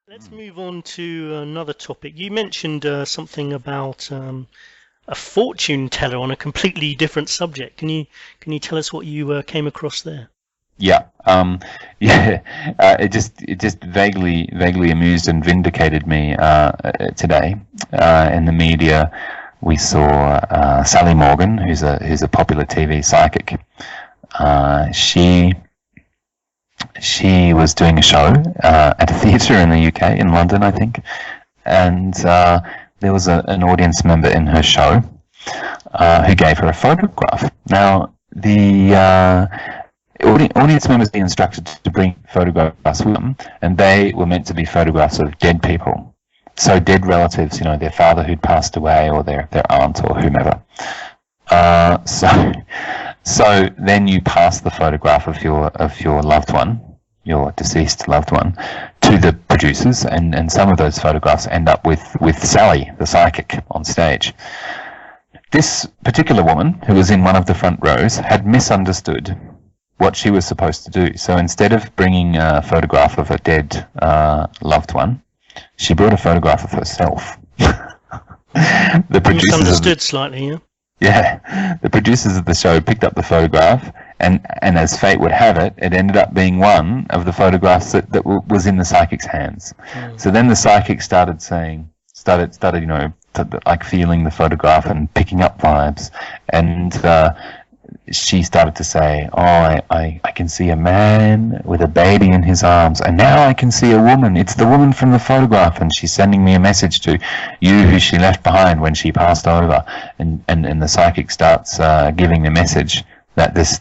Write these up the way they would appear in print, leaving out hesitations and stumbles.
Let's move on to another topic. You mentioned something about a fortune teller on a completely different subject. Can you tell us what you came across there? Yeah, yeah. It just vaguely amused and vindicated me today. In the media, we saw Sally Morgan, who's a popular TV psychic. She was doing a show at a theatre in the UK, in London, I think, and there was an audience member in her show who gave her a photograph. Now, the audience members were instructed to bring photographs with them, and they were meant to be photographs of dead people. So dead relatives, their father who'd passed away, or their aunt, or whomever. So then you pass the photograph of your loved one, your deceased loved one, to the producers, and some of those photographs end up with Sally, the psychic, on stage. This particular woman, who was in one of the front rows, had misunderstood what she was supposed to do. So instead of bringing a photograph of a dead loved one, she brought a photograph of herself. The producers Misunderstood slightly, yeah? Yeah, the producers of the show picked up the photograph, and as fate would have it, it ended up being one of the photographs that was in the psychic's hands. So then the psychic started like feeling the photograph and picking up vibes, and she started to say, "Oh, I can see a man with a baby in his arms, and now I can see a woman. It's the woman from the photograph, and she's sending me a message to you who she left behind when she passed over." And the psychic starts giving the message that this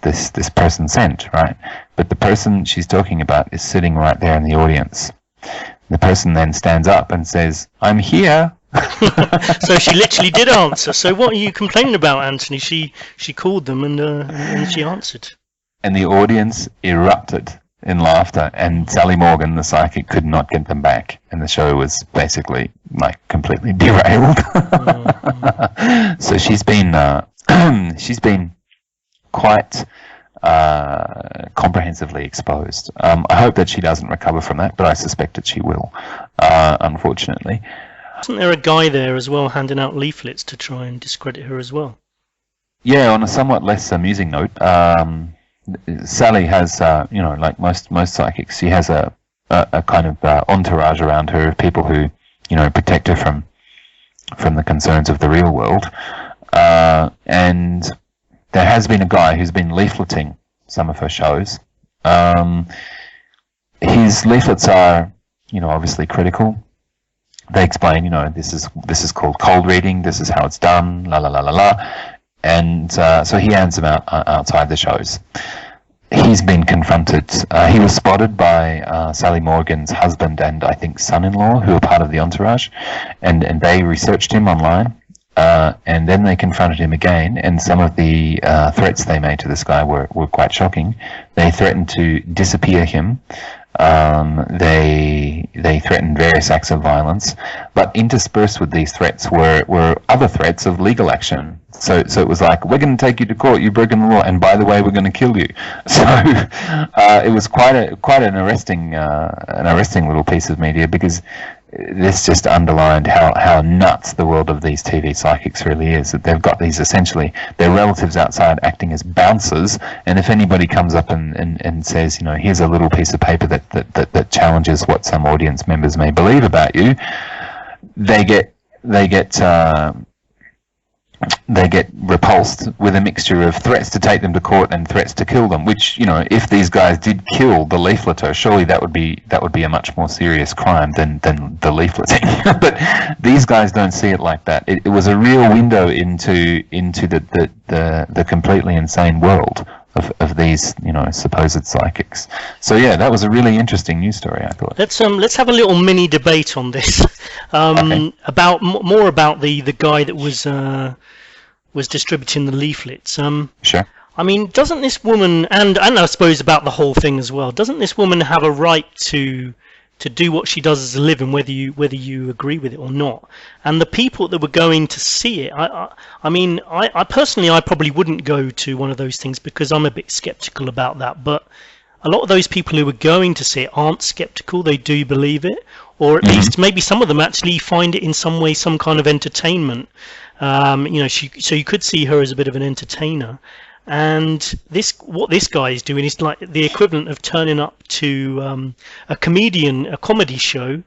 person sent, right? But the person she's talking about is sitting right there in the audience. The person then stands up and says, "I'm here." So she literally did answer. So what are you complaining about, Anthony? She called them and she answered. And the audience erupted in laughter, and Sally Morgan, the psychic, could not get them back, and the show was basically like completely derailed. So she's been quite comprehensively exposed. I hope that she doesn't recover from that, but I suspect that she will, unfortunately. Wasn't there a guy there as well handing out leaflets to try and discredit her as well? Yeah, on a somewhat less amusing note, Sally has, like most psychics, she has a kind of entourage around her of people who, protect her from the concerns of the real world. And there has been a guy who's been leafleting some of her shows. His leaflets are, obviously critical. They explain, this is called cold reading. This is how it's done. La la la la la. And so he hands them out outside the shows. He's been confronted. He was spotted by Sally Morgan's husband and I think son-in-law, who are part of the entourage, and they researched him online. And then they confronted him again, and some of the threats they made to this guy were quite shocking. They threatened to disappear him. They threatened various acts of violence, but interspersed with these threats were other threats of legal action. So it was like, we're going to take you to court, you've broken the law, and by the way, we're going to kill you. So it was quite an arresting little piece of media, because this just underlined how nuts the world of these TV psychics really is. That they've got these, essentially, their relatives outside acting as bouncers, and if anybody comes up and says, here's a little piece of paper that challenges what some audience members may believe about you, they get repulsed with a mixture of threats to take them to court and threats to kill them, which, if these guys did kill the leafleter, surely that would be a much more serious crime than the leafleting. But these guys don't see it like that. It was a real window into the completely insane world of these, supposed psychics. So yeah, that was a really interesting news story, I thought. Let's have a little mini debate on this. Okay. About the guy that was distributing the leaflets. Sure. I mean, doesn't this woman, and I suppose about the whole thing as well, doesn't this woman have a right to do what she does as a living, whether you agree with it or not? And the people that were going to see it, I personally, I probably wouldn't go to one of those things because I'm a bit skeptical about that. But a lot of those people who are going to see it aren't skeptical. They do believe it, or at least maybe some of them actually find it in some way some kind of entertainment. So you could see her as a bit of an entertainer. And what this guy is doing is like the equivalent of turning up to a comedy show,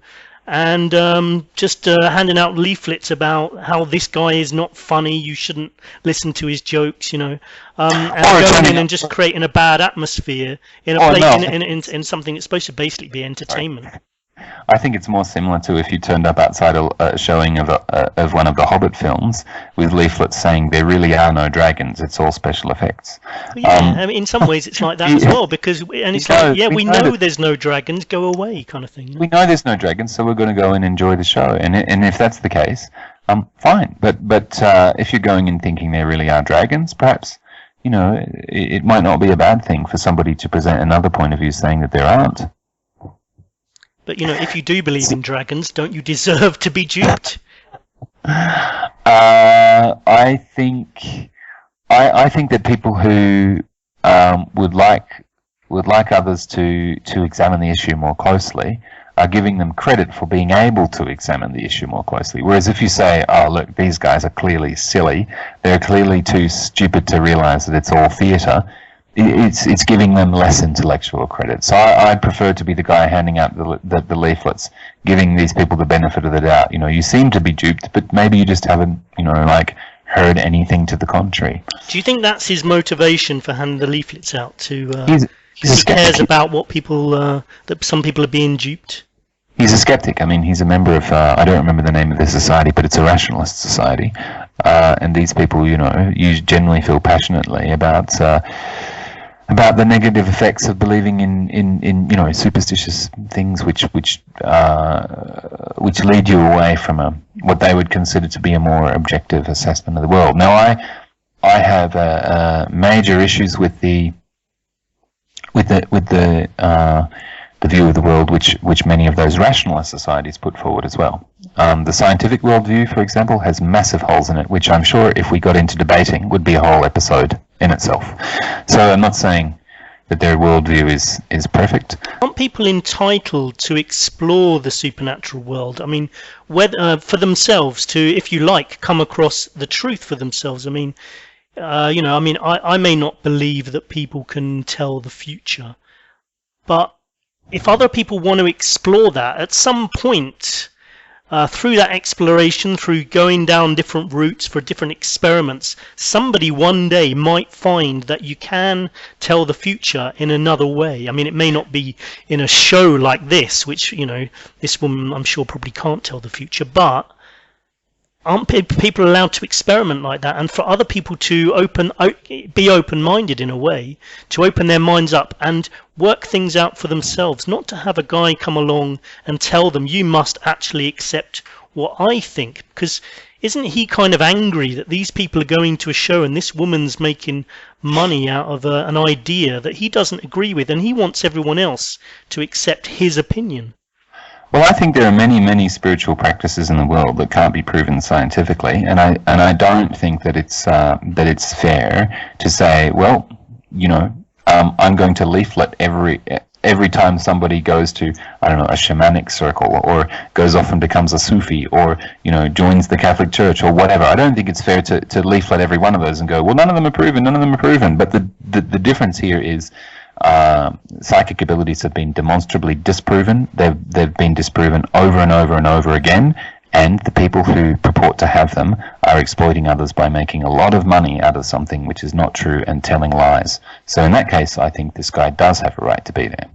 and just handing out leaflets about how this guy is not funny, you shouldn't listen to his jokes, and going in and just creating a bad atmosphere in something that's supposed to basically be entertainment. Right. I think it's more similar to if you turned up outside a showing of one of the Hobbit films with leaflets saying there really are no dragons, it's all special effects. Well, yeah, I mean, in some ways it's like that as well, because it's we know there's no dragons, go away, kind of thing. We know there's no dragons, so we're going to go and enjoy the show, and if that's the case, fine. But if you're going in thinking there really are dragons, perhaps it might not be a bad thing for somebody to present another point of view saying that there aren't. But if you do believe in dragons, don't you deserve to be duped? I think that people who would like others to examine the issue more closely are giving them credit for being able to examine the issue more closely. Whereas if you say, "Oh, look, these guys are clearly silly. They're clearly too stupid to realise that it's all theatre," it's giving them less intellectual credit. So I'd prefer to be the guy handing out the leaflets, giving these people the benefit of the doubt. You seem to be duped, but maybe you just haven't, heard anything to the contrary. Do you think that's his motivation for handing the leaflets out? He He's cares about what people that some people are being duped? He's a skeptic. I mean, he's a member of, I don't remember the name of the society, but it's a rationalist society. And these people, you generally feel passionately about the negative effects of believing in superstitious things which lead you away from what they would consider to be a more objective assessment of the world. Now, I have major issues with the view of the world which many of those rationalist societies put forward as well. The scientific worldview, for example, has massive holes in it, which I'm sure if we got into debating would be a whole episode in itself. So I'm not saying that their worldview is perfect. Aren't people entitled to explore the supernatural world? I mean, whether for themselves to, if you like, come across the truth for themselves. I mean, I may not believe that people can tell the future, but if other people want to explore that at some point, through that exploration, through going down different routes for different experiments, somebody one day might find that you can tell the future in another way. I mean, it may not be in a show like this, which, this woman, I'm sure, probably can't tell the future, but aren't people allowed to experiment like that? And for other people to be open-minded in a way, to open their minds up and work things out for themselves, not to have a guy come along and tell them, you must actually accept what I think. Because isn't he kind of angry that these people are going to a show and this woman's making money out of an idea that he doesn't agree with, and he wants everyone else to accept his opinion? Well, I think there are many, many spiritual practices in the world that can't be proven scientifically, and I don't think that it's fair to say, well, I'm going to leaflet every time somebody goes to, I don't know, a shamanic circle, or goes off and becomes a Sufi, or joins the Catholic Church, or whatever. I don't think it's fair to leaflet every one of those and go, well, none of them are proven. But the difference here is, psychic abilities have been demonstrably disproven. They've been disproven over and over and over again, and the people who purport to have them are exploiting others by making a lot of money out of something which is not true and telling lies. So in that case, I think this guy does have a right to be there.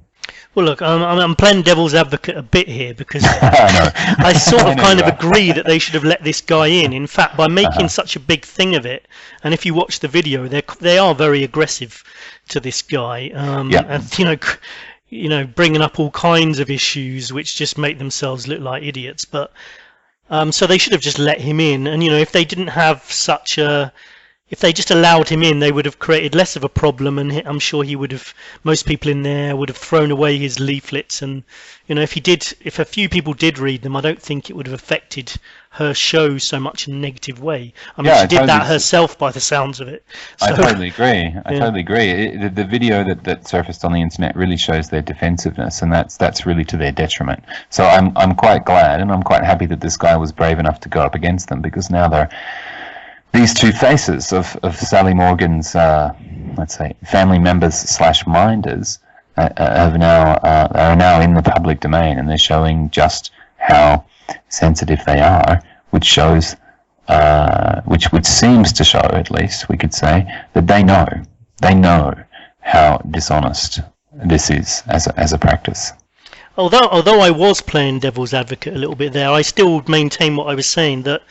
Well, look, I'm playing devil's advocate a bit here because I sort of kind of agree that they should have let this guy in. In fact, by making such a big thing of it, and if you watch the video, they are very aggressive to this guy, and bringing up all kinds of issues which just make themselves look like idiots. But so they should have just let him in. And if they didn't have such a if they just allowed him in, they would have created less of a problem, and I'm sure most people in there would have thrown away his leaflets. And if a few people did read them, I don't think it would have affected her show so much in a negative way. I mean, she did that herself by the sounds of it. So, I totally agree. Totally agree. The video that surfaced on the internet really shows their defensiveness, and that's really to their detriment. So I'm quite glad, and I'm quite happy that this guy was brave enough to go up against them, because now these two faces of Sally Morgan's, let's say, family members / minders are now in the public domain, and they're showing just how sensitive they are, which shows, which seems to show, at least we could say, that they know how dishonest this is as a practice. Although I was playing devil's advocate a little bit there, I still maintain what I was saying, that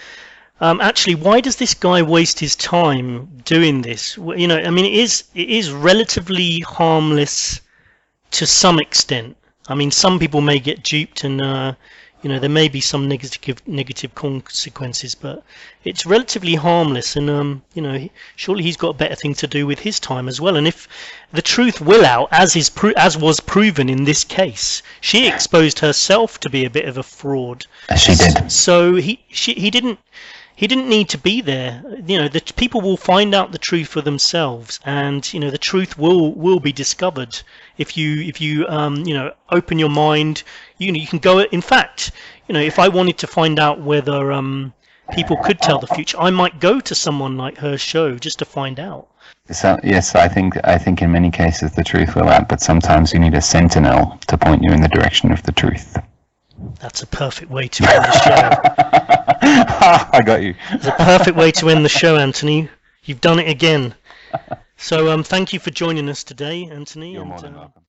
actually, why does this guy waste his time doing this? I mean, it is relatively harmless to some extent. I mean, some people may get duped, and there may be some negative consequences, but it's relatively harmless. And surely he's got a better thing to do with his time as well. And if the truth will out, as was proven in this case, she exposed herself to be a bit of a fraud. She did. So he didn't need to be there. The people will find out the truth for themselves, and the truth will be discovered if you open your mind. You can go. In fact, if I wanted to find out whether people could tell the future, I might go to someone like her show just to find out. So yes, I think in many cases the truth will out, but sometimes you need a sentinel to point you in the direction of the truth. That's a perfect way to end the show. I got you. It's a perfect way to end the show, Anthony. You've done it again. So thank you for joining us today, Anthony. You're more than welcome.